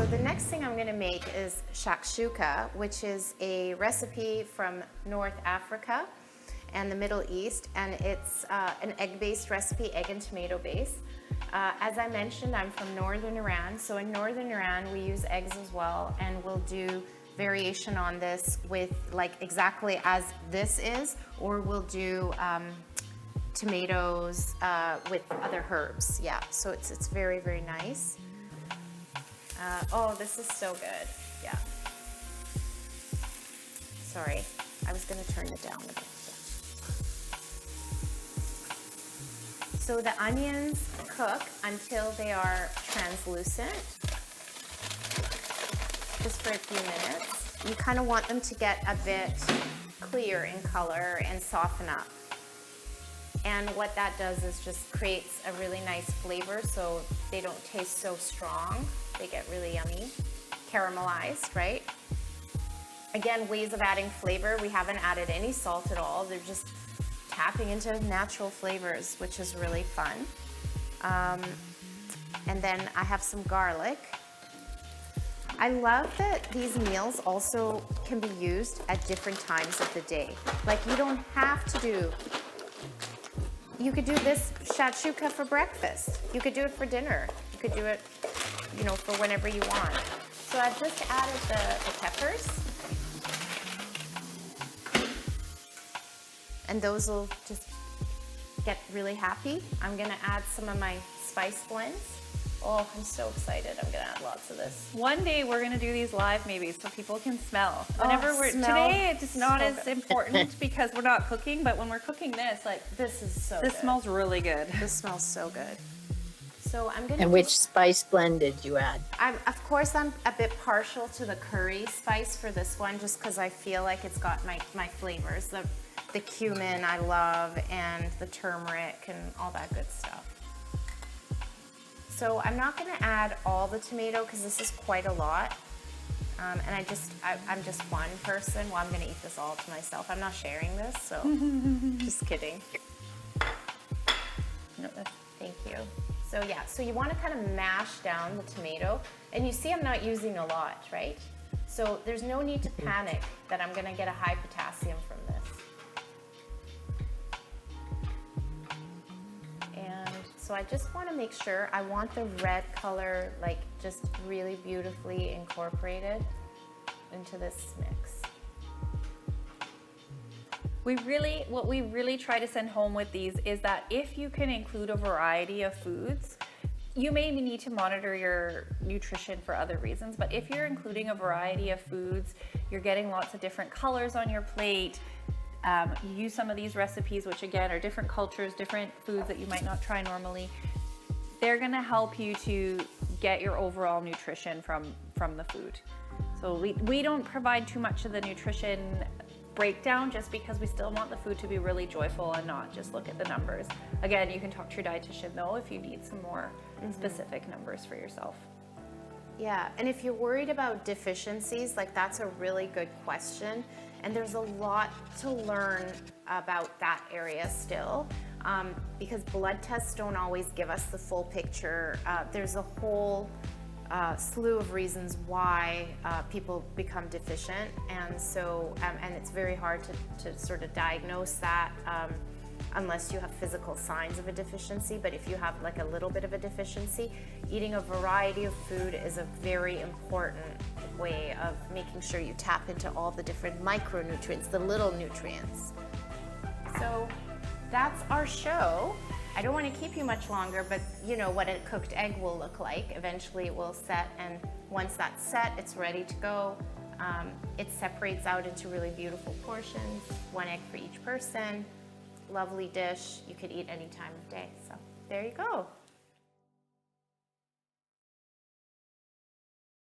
So the next thing I'm gonna make is Shak Shuka, which is a recipe from North Africa and the Middle East, and it's an egg-based recipe, egg and tomato base. As I mentioned, I'm from northern Iran, so in northern Iran we use eggs as well, and we'll do variation on this with like exactly as this is, or we'll do tomatoes with other herbs. Yeah, so it's very, very nice. Oh, this is so good. Yeah. Sorry, I was gonna turn it down a bit. So the onions cook until they are translucent, just for a few minutes. You kind of want them to get a bit clear in color and soften up. And what that does is just creates a really nice flavor, so they don't taste so strong. They get really yummy, caramelized, right? Again, ways of adding flavor. We haven't added any salt at all. They're just tapping into natural flavors, which is really fun. And then I have some garlic. I love that these meals also can be used at different times of the day. Like you don't have to do, you could do this Shak Shuka for breakfast. You could do it for dinner. You could do it, you know, for whenever you want. So I've just added the peppers. And those will just get really happy. I'm gonna add some of my spice blends. Oh, I'm so excited. I'm gonna add lots of this. One day we're gonna do these live maybe so people can smell. Whenever today it's not so as important because we're not cooking, but when we're cooking this, like this is so this good. Smells really good. This smells so good. So I'm gonna. And which spice blend did you add? Of course, I'm a bit partial to the curry spice for this one, just because I feel like it's got my flavors. The cumin I love, and the turmeric and all that good stuff. So I'm not gonna add all the tomato because this is quite a lot. And I'm just one person. Well, I'm gonna eat this all to myself. I'm not sharing this, so just kidding. No, thank you. So yeah, so you wanna kind of mash down the tomato. And you see I'm not using a lot, right? So there's no need to panic that I'm gonna get a high potassium from this. So I just want to make sure, I want the red color like just really beautifully incorporated into this mix. What we really try to send home with these is that if you can include a variety of foods, you may need to monitor your nutrition for other reasons, but if you're including a variety of foods, you're getting lots of different colors on your plate. You use some of these recipes, which again are different cultures, different foods that you might not try normally. They're gonna help you to get your overall nutrition from the food. So we don't provide too much of the nutrition breakdown just because we still want the food to be really joyful and not just look at the numbers. Again, you can talk to your dietitian though if you need some more specific numbers for yourself. Yeah, and if you're worried about deficiencies, like that's a really good question. And there's a lot to learn about that area still, because blood tests don't always give us the full picture. There's a whole slew of reasons why people become deficient, and so and it's very hard to sort of diagnose that unless you have physical signs of a deficiency. But if you have like a little bit of a deficiency, eating a variety of food is a very important way of making sure you tap into all the different micronutrients, the little nutrients. So that's our show. I don't want to keep you much longer, but you know what a cooked egg will look like. Eventually it will set, and once that's set, it's ready to go. It separates out into really beautiful portions, one egg for each person. Lovely dish you could eat any time of day. So there you go.